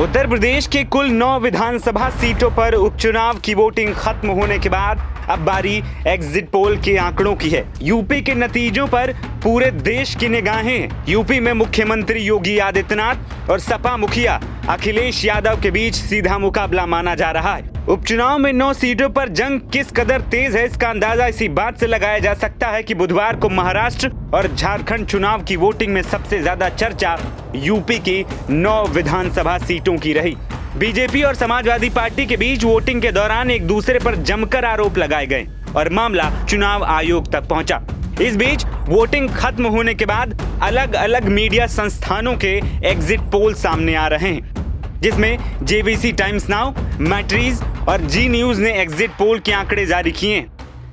उत्तर प्रदेश के कुल 9 विधानसभा सीटों पर उपचुनाव की वोटिंग खत्म होने के बाद अब बारी एग्जिट पोल के आंकड़ों की है। यूपी के नतीजों पर पूरे देश की निगाहें हैं। यूपी में मुख्यमंत्री योगी आदित्यनाथ और सपा मुखिया अखिलेश यादव के बीच सीधा मुकाबला माना जा रहा है। उपचुनाव में 9 सीटों पर जंग किस कदर तेज है, इसका अंदाजा इसी बात से लगाया जा सकता है कि बुधवार को महाराष्ट्र और झारखंड चुनाव की वोटिंग में सबसे ज्यादा चर्चा यूपी की 9 विधानसभा सीटों की रही। बीजेपी और समाजवादी पार्टी के बीच वोटिंग के दौरान एक दूसरे पर जमकर आरोप लगाए गए और मामला चुनाव आयोग तक पहुंचा। इस बीच वोटिंग खत्म होने के बाद अलग अलग मीडिया संस्थानों के एग्जिट पोल सामने आ रहे हैं, जिसमें जेवीसी टाइम्स नाउ, मैट्रिज और जी न्यूज ने एग्जिट पोल के आंकड़े जारी किए हैं।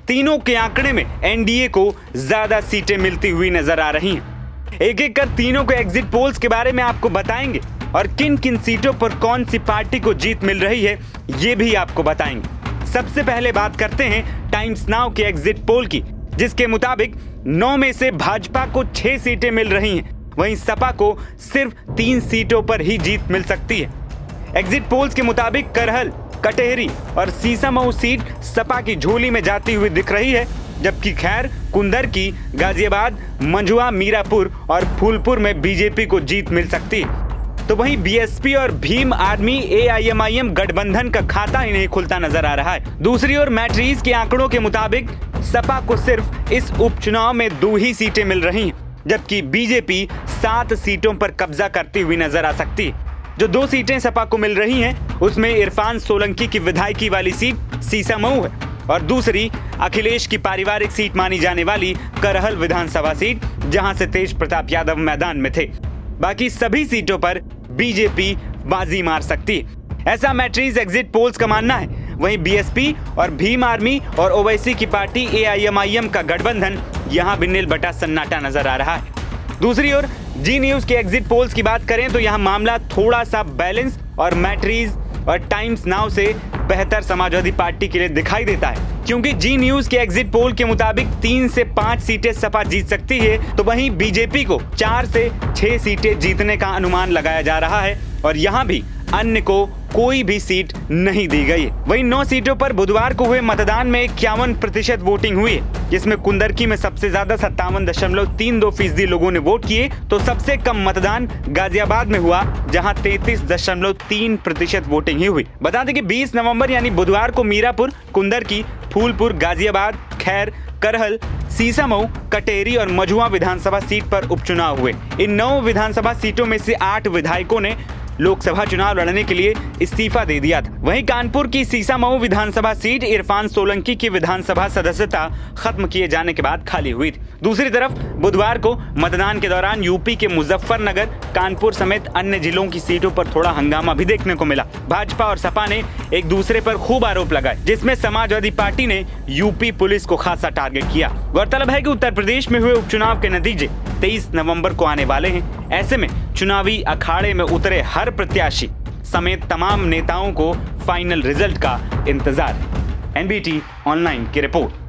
तीनों के आंकड़े में एनडीए को ज्यादा सीटें मिलती हुई नजर आ रही हैं। एक एक कर तीनों के एग्जिट पोल्स के बारे में आपको बताएंगे और किन किन सीटों पर कौन सी पार्टी को जीत मिल रही है ये भी आपको बताएंगे। सबसे पहले बात करते हैं टाइम्स नाउ के एग्जिट पोल की, जिसके मुताबिक 9 में से भाजपा को 6 सीटें मिल रही हैं, वहीं सपा को सिर्फ 3 सीटों पर ही जीत मिल सकती है। एग्जिट पोल्स के मुताबिक करहल, कटेहरी और सीसामऊ सीट सपा की झोली में जाती हुई दिख रही है, जबकि खैर, कुंदरकी, गाजियाबाद, मंझुआ, मीरापुर और फूलपुर में बीजेपी को जीत मिल सकती है। तो वहीं बीएसपी और भीम आर्मी एआईएमआईएम गठबंधन का खाता ही नहीं खुलता नजर आ रहा है। दूसरी ओर मैट्रिज के आंकड़ों के मुताबिक सपा को सिर्फ इस उपचुनाव में 2 ही सीटें मिल रही हैं, जबकि बीजेपी 7 सीटों पर कब्जा करती हुई नजर आ सकती है। जो 2 सीटें सपा को मिल रही हैं, उसमें इरफान सोलंकी की विधायकी वाली सीट सीसामऊ है और दूसरी अखिलेश की पारिवारिक सीट मानी जाने वाली करहल विधानसभा सीट, जहां से तेज प्रताप यादव मैदान में थे। बाकी सभी सीटों पर बीजेपी बाजी मार सकती है, ऐसा मैट्रिज एग्जिट पोल्स का मानना है। वहीं बीएसपी और भीम आर्मी और ओवैसी की पार्टी एआईएमआईएम का गठबंधन यहां भी नील बटा सन्नाटा नजर आ रहा है। दूसरी ओर जी न्यूज के एग्जिट पोल्स की बात करें तो यहां मामला थोड़ा सा बैलेंस और मैट्रिज और टाइम्स नाउ से बेहतर समाजवादी पार्टी के लिए दिखाई देता है, क्योंकि जी न्यूज के एग्जिट पोल के मुताबिक 3 से 5 सीटें सपा जीत सकती है, तो वहीं बीजेपी को 4 से 6 सीटें जीतने का अनुमान लगाया जा रहा है और यहां भी अन्य को कोई भी सीट नहीं दी गई है। वहीं 9 सीटों पर बुधवार को हुए मतदान में 51% वोटिंग हुई है, जिसमें कुंदरकी में सबसे ज्यादा 57.32% लोगों ने वोट किए, तो सबसे कम मतदान गाजियाबाद में हुआ, जहां 33.3% वोटिंग ही हुई। बता दें कि 20 नवंबर यानी बुधवार को मीरापुर, कुंदरकी, फूलपुर, गाजियाबाद, खैर, करहल, सीसामऊ, कटेहरी और मझुआ विधानसभा सीट पर उपचुनाव हुए। इन 9 विधानसभा सीटों में से 8 विधायकों ने लोकसभा चुनाव लड़ने के लिए इस्तीफा दे दिया था। वहीं कानपुर की सीसामऊ विधानसभा सीट इरफान सोलंकी की विधानसभा सदस्यता खत्म किए जाने के बाद खाली हुई थी। दूसरी तरफ बुधवार को मतदान के दौरान यूपी के मुजफ्फरनगर, कानपुर समेत अन्य जिलों की सीटों पर थोड़ा हंगामा भी देखने को मिला। भाजपा और सपा ने एक दूसरे पर खूब आरोप लगाए, जिसमें समाजवादी पार्टी ने यूपी पुलिस को खासा टारगेट किया। गौरतलब है कि उत्तर प्रदेश में हुए उपचुनाव के नतीजे 23 नवंबर को आने वाले हैं। ऐसे में चुनावी अखाड़े में उतरे हर प्रत्याशी समेत तमाम नेताओं को फाइनल रिजल्ट का इंतजार है। एनबीटी ऑनलाइन की रिपोर्ट।